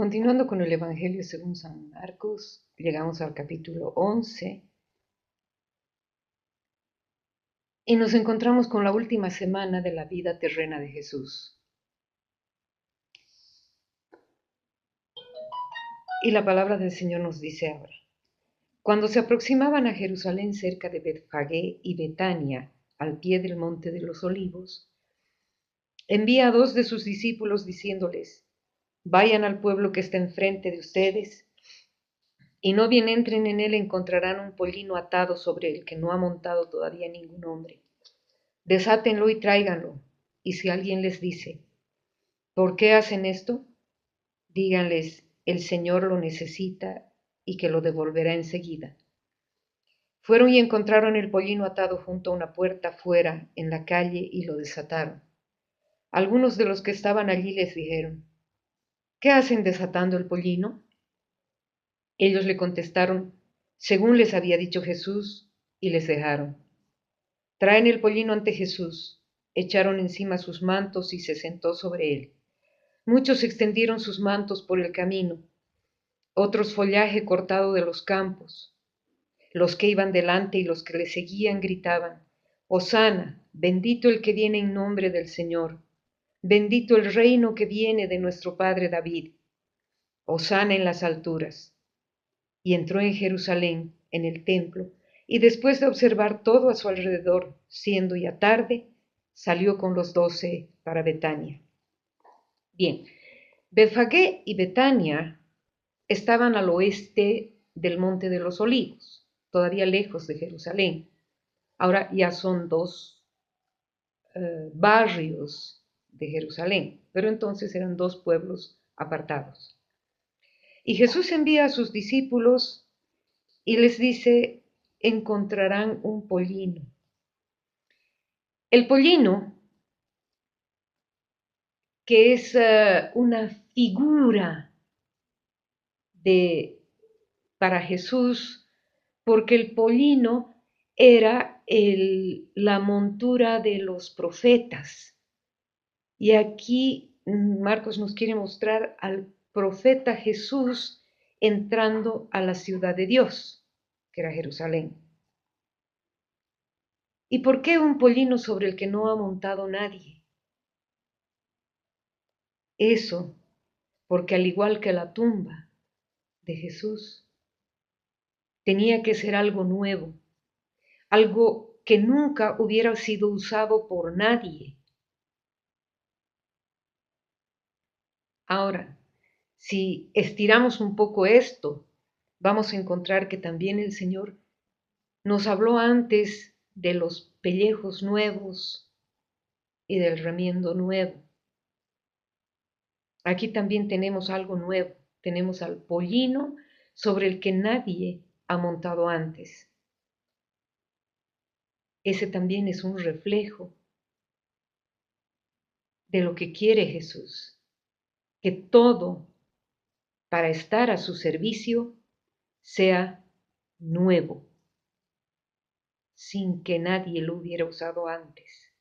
Continuando con el Evangelio según San Marcos, llegamos al capítulo 11 y nos encontramos con la última semana de la vida terrena de Jesús. Y la palabra del Señor nos dice ahora: cuando se aproximaban a Jerusalén cerca de Betfagé y Betania, al pie del monte de los Olivos, envía a 2 de sus discípulos diciéndoles: vayan al pueblo que está enfrente de ustedes, y no bien entren en él encontrarán un pollino atado sobre el que no ha montado todavía ningún hombre. Desátenlo y tráiganlo. Y si alguien les dice: ¿por qué hacen esto?, díganles: el Señor lo necesita y que lo devolverá enseguida. Fueron y encontraron el pollino atado junto a una puerta fuera en la calle y lo desataron. Algunos de los que estaban allí les dijeron: ¿qué hacen desatando el pollino? Ellos le contestaron según les había dicho Jesús, y les dejaron. Traen el pollino ante Jesús, echaron encima sus mantos y se sentó sobre él. Muchos extendieron sus mantos por el camino, otros follaje cortado de los campos. Los que iban delante y los que le seguían gritaban: Hosana, bendito el que viene en nombre del Señor, bendito el reino que viene de nuestro padre David, Hosana en las alturas. Y entró en Jerusalén, en el templo, y después de observar todo a su alrededor, siendo ya tarde, salió con los 12 para Betania. Bien, Betfagé y Betania estaban al oeste del Monte de los Olivos, todavía lejos de Jerusalén. Ahora ya son 2 barrios de Jerusalén, pero entonces eran 2 pueblos apartados. Y Jesús envía a sus discípulos y les dice: encontrarán un pollino. El pollino, que es una figura para Jesús, porque el pollino era la montura de los profetas. Y aquí Marcos nos quiere mostrar al profeta Jesús entrando a la ciudad de Dios, que era Jerusalén. ¿Y por qué un pollino sobre el que no ha montado nadie? Eso porque, al igual que la tumba de Jesús, tenía que ser algo nuevo, algo que nunca hubiera sido usado por nadie. Ahora, si estiramos un poco esto, vamos a encontrar que también el Señor nos habló antes de los pellejos nuevos y del remiendo nuevo. Aquí también tenemos algo nuevo, tenemos al pollino sobre el que nadie ha montado antes. Ese también es un reflejo de lo que quiere Jesús, que todo para estar a su servicio sea nuevo, sin que nadie lo hubiera usado antes.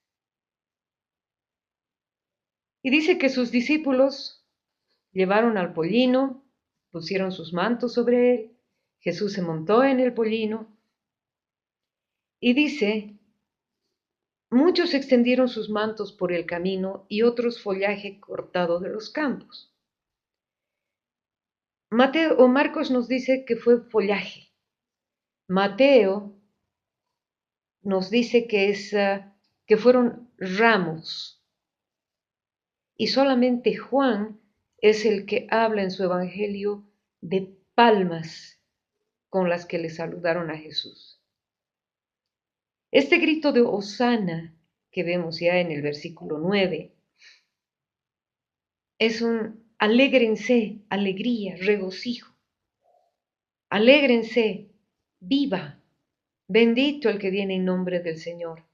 Y dice que sus discípulos llevaron al pollino, pusieron sus mantos sobre él, Jesús se montó en el pollino y dice: muchos extendieron sus mantos por el camino y otros follaje cortado de los campos. Mateo o Marcos nos dice que fue follaje. Mateo nos dice que fueron ramos. Y solamente Juan es el que habla en su evangelio de palmas con las que le saludaron a Jesús. Este grito de Hosana que vemos ya en el versículo 9 es un alégrense, alegría, regocijo. Alégrense, viva, bendito el que viene en nombre del Señor.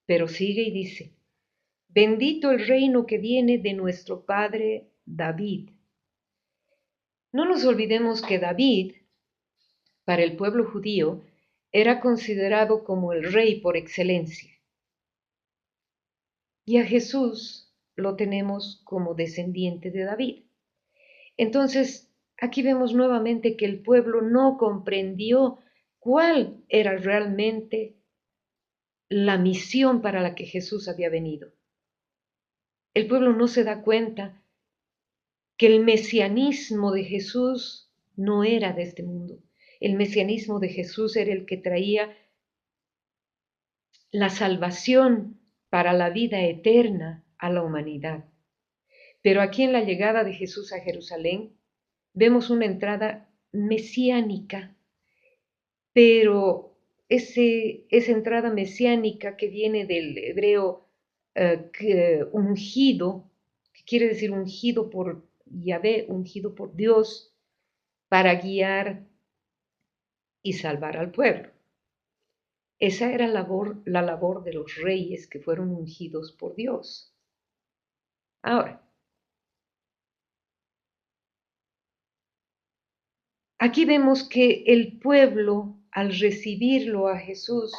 Pero sigue y dice: bendito el reino que viene de nuestro padre David. No nos olvidemos que David, para el pueblo judío, era considerado como el rey por excelencia. Y a Jesús lo tenemos como descendiente de David. Entonces, aquí vemos nuevamente que el pueblo no comprendió cuál era realmente la misión para la que Jesús había venido. El pueblo no se da cuenta que el mesianismo de Jesús no era de este mundo. El mesianismo de Jesús era el que traía la salvación para la vida eterna a la humanidad. Pero aquí en la llegada de Jesús a Jerusalén vemos una entrada mesiánica, pero esa entrada mesiánica que viene del hebreo ungido, que quiere decir ungido por Yahvé, ungido por Dios, para guiar y salvar al pueblo. Esa era la labor de los reyes que fueron ungidos por Dios. Ahora, aquí vemos que el pueblo, al recibirlo a Jesús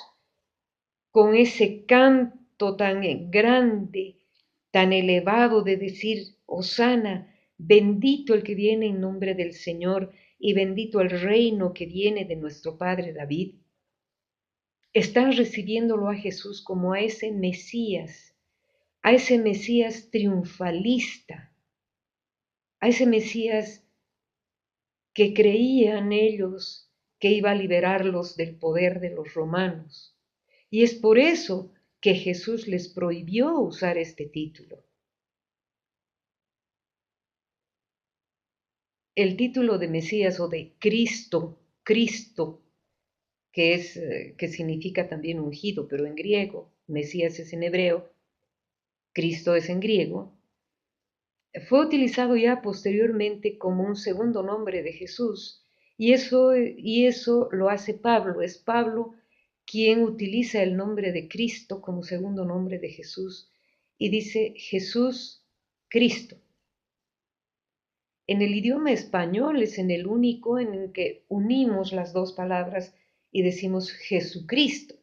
con ese canto tan grande, tan elevado de decir, Hosana, bendito el que viene en nombre del Señor y bendito el reino que viene de nuestro Padre David, están recibiéndolo a Jesús como a ese Mesías triunfalista, a ese Mesías que creían ellos que iba a liberarlos del poder de los romanos. Y es por eso que Jesús les prohibió usar este título. El título de Mesías o de Cristo, que significa también ungido, pero en griego, Mesías es en hebreo, Cristo es en griego, fue utilizado ya posteriormente como un segundo nombre de Jesús, y eso lo hace Pablo. Es Pablo quien utiliza el nombre de Cristo como segundo nombre de Jesús y dice Jesús Cristo. En el idioma español es en el único en el que unimos las dos palabras y decimos Jesucristo.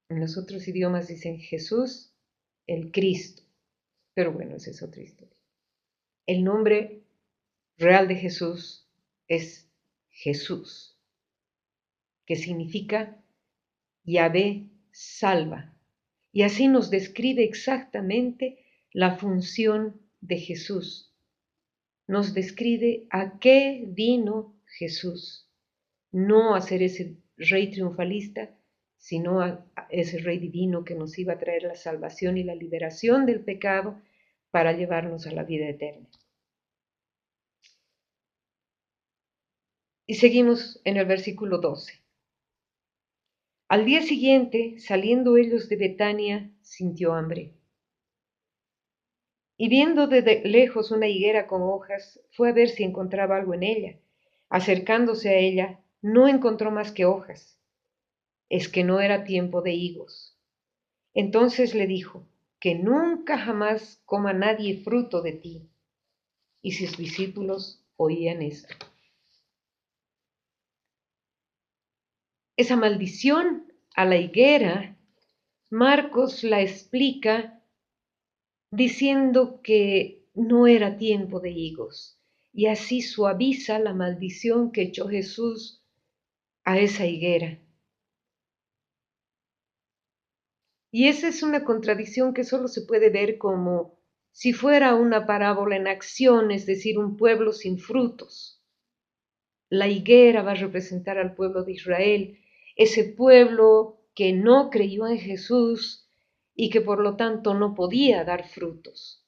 En los otros idiomas dicen Jesús, el Cristo. Pero bueno, esa es otra historia. El nombre real de Jesús es Jesús, que significa Yahvé salva. Y así nos describe exactamente la función de Jesús. Nos describe a qué vino Jesús. No a ser ese rey triunfalista, sino a ese rey divino que nos iba a traer la salvación y la liberación del pecado para llevarnos a la vida eterna. Y seguimos en el versículo 12. Al día siguiente, saliendo ellos de Betania, sintió hambre. Y viendo desde lejos una higuera con hojas, fue a ver si encontraba algo en ella. Acercándose a ella, no encontró más que hojas. Es que no era tiempo de higos. Entonces le dijo, que nunca jamás coma nadie fruto de ti. Y sus discípulos oían esto. Esa maldición a la higuera, Marcos la explica diciendo que no era tiempo de higos, y así suaviza la maldición que echó Jesús a esa higuera. Y esa es una contradicción que solo se puede ver como si fuera una parábola en acción, es decir, un pueblo sin frutos. La higuera va a representar al pueblo de Israel, ese pueblo que no creyó en Jesús y que por lo tanto no podía dar frutos.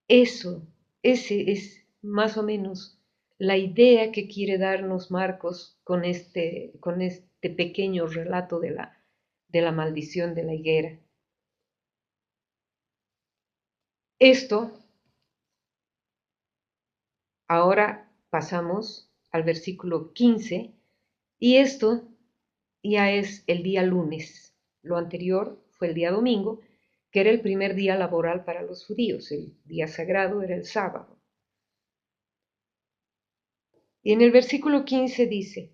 Ese es más o menos la idea que quiere darnos Marcos con este pequeño relato de la maldición de la higuera. Esto, ahora pasamos al versículo 15, y esto ya es el día lunes. Lo anterior fue el día domingo, que era el primer día laboral para los judíos. El día sagrado era el sábado. Y en el versículo 15 dice,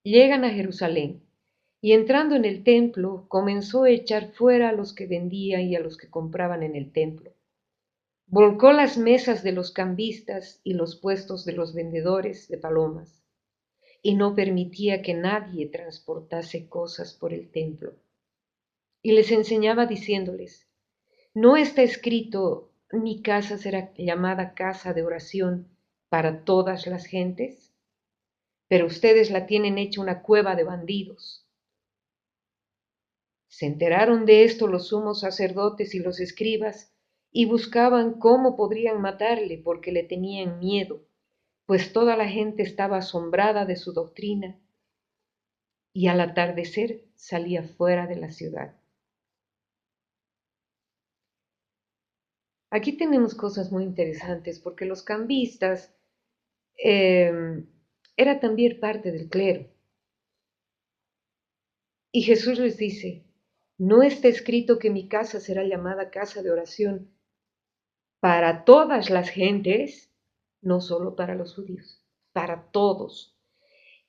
llegan a Jerusalén y entrando en el templo comenzó a echar fuera a los que vendían y a los que compraban en el templo. Volcó las mesas de los cambistas y los puestos de los vendedores de palomas, y no permitía que nadie transportase cosas por el templo. Y les enseñaba diciéndoles, ¿no está escrito, mi casa será llamada casa de oración para todas las gentes? Pero ustedes la tienen hecha una cueva de bandidos. Se enteraron de esto los sumos sacerdotes y los escribas, y buscaban cómo podrían matarle, porque le tenían miedo, pues toda la gente estaba asombrada de su doctrina, y al atardecer salía fuera de la ciudad. Aquí tenemos cosas muy interesantes, porque los cambistas era también parte del clero. Y Jesús les dice, ¿no está escrito que mi casa será llamada casa de oración para todas las gentes? No solo para los judíos, para todos.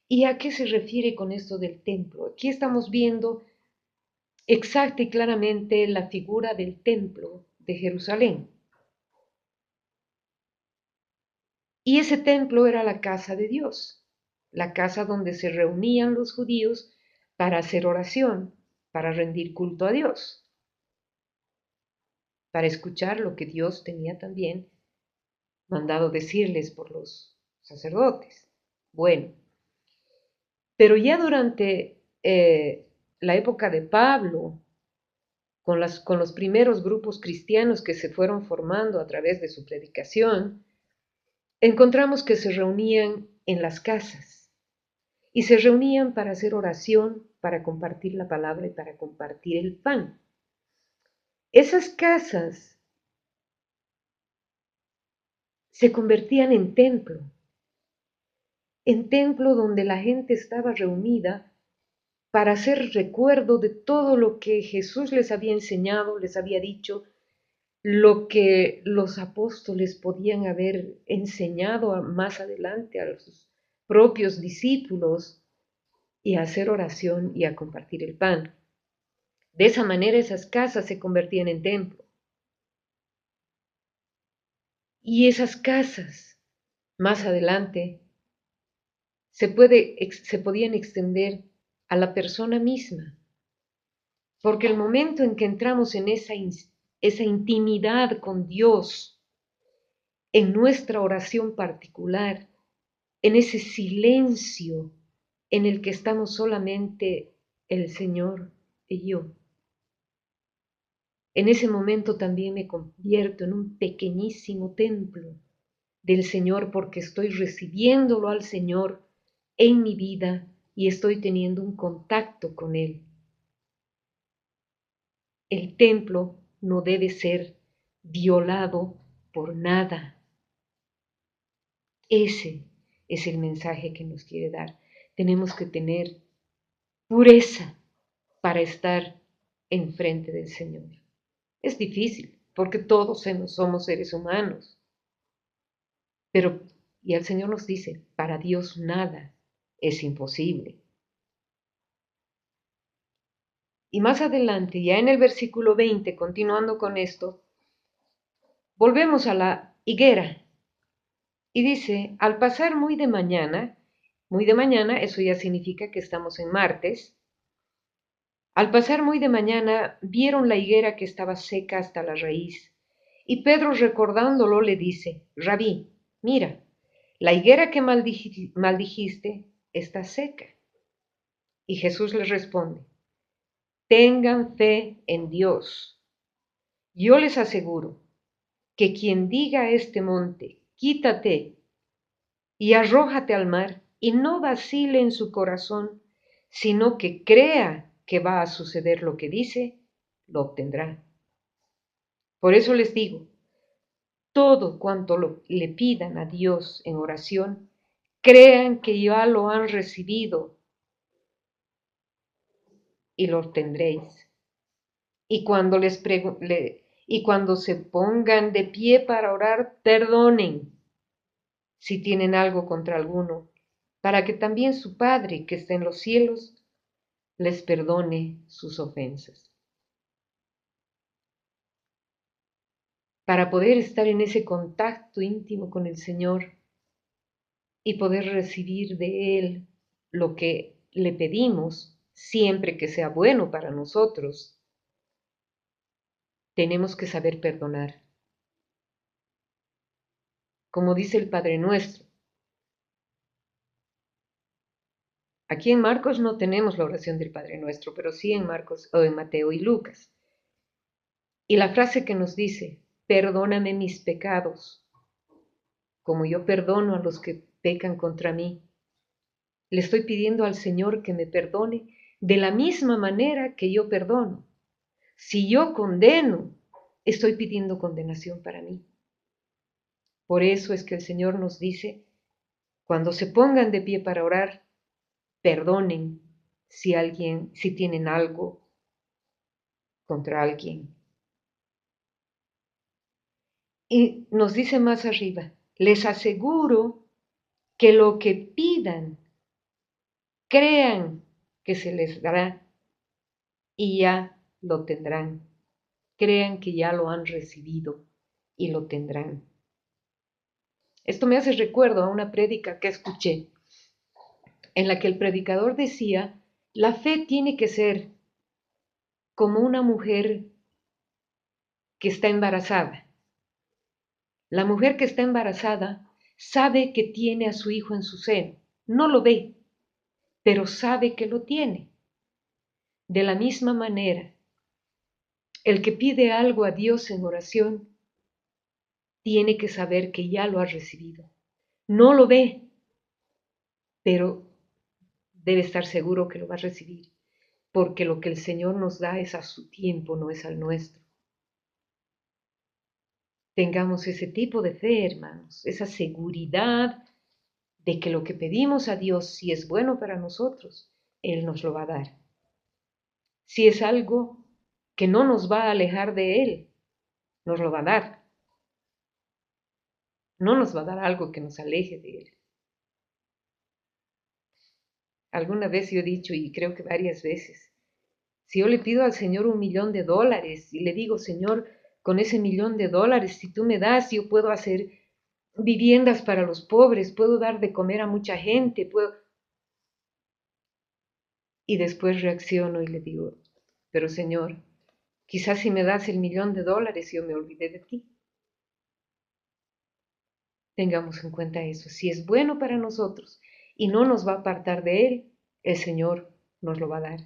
¿Y a qué se refiere con esto del templo? Aquí estamos viendo exacta y claramente la figura del templo de Jerusalén. Y ese templo era la casa de Dios, la casa donde se reunían los judíos para hacer oración, para rendir culto a Dios, para escuchar lo que Dios tenía también mandado decirles por los sacerdotes. Bueno, pero ya durante la época de Pablo, con los primeros grupos cristianos que se fueron formando a través de su predicación, encontramos que se reunían en las casas y se reunían para hacer oración, para compartir la palabra y para compartir el pan. Esas casas se convertían en templo donde la gente estaba reunida para hacer recuerdo de todo lo que Jesús les había enseñado, les había dicho, lo que los apóstoles podían haber enseñado más adelante a sus propios discípulos y a hacer oración y a compartir el pan. De esa manera esas casas se convertían en templo. Y esas casas, más adelante, se podían extender a la persona misma, porque el momento en que entramos en esa intimidad con Dios, en nuestra oración particular, en ese silencio en el que estamos solamente el Señor y yo, en ese momento también me convierto en un pequeñísimo templo del Señor porque estoy recibiéndolo al Señor en mi vida y estoy teniendo un contacto con Él. El templo no debe ser violado por nada. Ese es el mensaje que nos quiere dar. Tenemos que tener pureza para estar enfrente del Señor. Es difícil porque todos somos seres humanos, pero y el Señor nos dice, para Dios nada es imposible. Y más adelante, ya en el versículo 20, continuando con esto, volvemos a la higuera y dice, al pasar muy de mañana, eso ya significa que estamos en martes, al pasar muy de mañana vieron la higuera que estaba seca hasta la raíz, y Pedro recordándolo le dice, Rabí, mira, la higuera que maldijiste está seca. Y Jesús les responde, tengan fe en Dios. Yo les aseguro que quien diga a este monte, quítate y arrójate al mar, y no vacile en su corazón, sino que crea que va a suceder lo que dice, lo obtendrá. Por eso les digo, todo cuanto le pidan a Dios en oración, crean que ya lo han recibido y lo obtendréis. Y cuando y cuando se pongan de pie para orar, perdonen si tienen algo contra alguno, para que también su Padre que está en los cielos les perdone sus ofensas. Para poder estar en ese contacto íntimo con el Señor y poder recibir de Él lo que le pedimos, siempre que sea bueno para nosotros, tenemos que saber perdonar. Como dice el Padre Nuestro. Aquí en Marcos no tenemos la oración del Padre Nuestro, pero sí en Marcos o en Mateo y Lucas. Y la frase que nos dice, perdóname mis pecados, como yo perdono a los que pecan contra mí. Le estoy pidiendo al Señor que me perdone de la misma manera que yo perdono. Si yo condeno, estoy pidiendo condenación para mí. Por eso es que el Señor nos dice, cuando se pongan de pie para orar, perdonen si tienen algo contra alguien. Y nos dice más arriba, les aseguro que lo que pidan, crean que se les dará y ya lo tendrán. Crean que ya lo han recibido y lo tendrán. Esto me hace recuerdo a una prédica que escuché, en la que el predicador decía, la fe tiene que ser como una mujer que está embarazada. La mujer que está embarazada sabe que tiene a su hijo en su seno, no lo ve, pero sabe que lo tiene. De la misma manera, el que pide algo a Dios en oración tiene que saber que ya lo ha recibido. No lo ve, pero debe estar seguro que lo va a recibir, porque lo que el Señor nos da es a su tiempo, no es al nuestro. Tengamos ese tipo de fe, hermanos, esa seguridad de que lo que pedimos a Dios, si es bueno para nosotros, Él nos lo va a dar. Si es algo que no nos va a alejar de Él, nos lo va a dar. No nos va a dar algo que nos aleje de Él. Alguna vez yo he dicho, y creo que varias veces, si yo le pido al Señor $1.000.000 y le digo, Señor, con ese $1.000.000, si tú me das, yo puedo hacer viviendas para los pobres, puedo dar de comer a mucha gente, puedo... Y después reacciono y le digo, pero Señor, quizás si me das el $1.000.000 yo me olvidé de ti. Tengamos en cuenta eso. Si es bueno para nosotros y no nos va a apartar de Él, el Señor nos lo va a dar.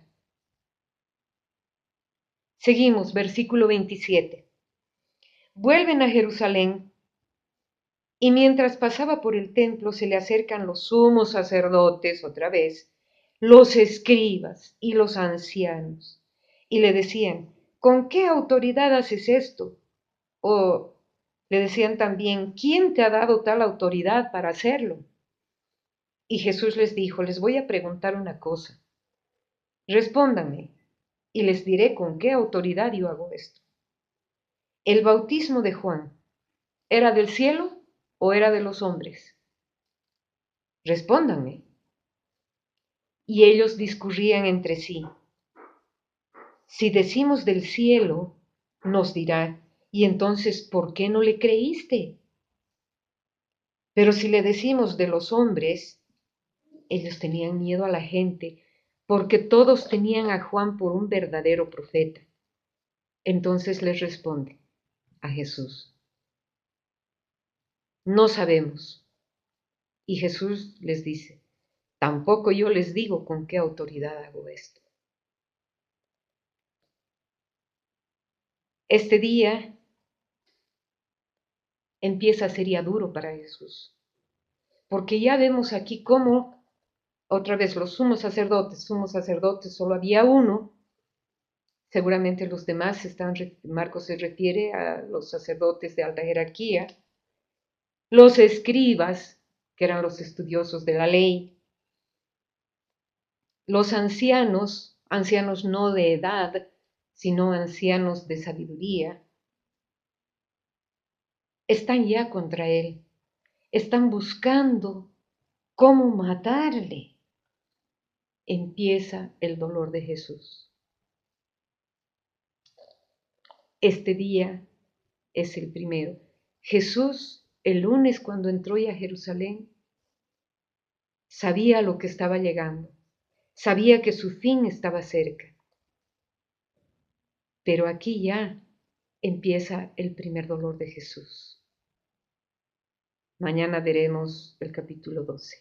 Seguimos, versículo 27. Vuelven a Jerusalén y mientras pasaba por el templo se le acercan los sumos sacerdotes otra vez, los escribas y los ancianos, y le decían, ¿con qué autoridad haces esto? O le decían también, ¿quién te ha dado tal autoridad para hacerlo? Y Jesús les dijo, les voy a preguntar una cosa. Respóndanme y les diré con qué autoridad yo hago esto. ¿El bautismo de Juan era del cielo o era de los hombres? Respóndanme. Y ellos discurrían entre sí. Si decimos del cielo, nos dirá, ¿y entonces por qué no le creíste? Pero si le decimos de los hombres, ellos tenían miedo a la gente, porque todos tenían a Juan por un verdadero profeta. Entonces les responde a Jesús, no sabemos. Y Jesús les dice, tampoco yo les digo con qué autoridad hago esto. Este día empieza a ser ya duro para Jesús, porque ya vemos aquí cómo, otra vez, los sumos sacerdotes, solo había uno, seguramente los demás Marcos se refiere a los sacerdotes de alta jerarquía, los escribas, que eran los estudiosos de la ley, los ancianos, ancianos no de edad, sino ancianos de sabiduría, están ya contra él, están buscando cómo matarle. empieza el dolor de Jesús. Este día es el primero. Jesús, el lunes cuando entró a Jerusalén, sabía lo que estaba llegando, sabía que su fin estaba cerca. Pero aquí ya empieza el primer dolor de Jesús. Mañana veremos el capítulo 12.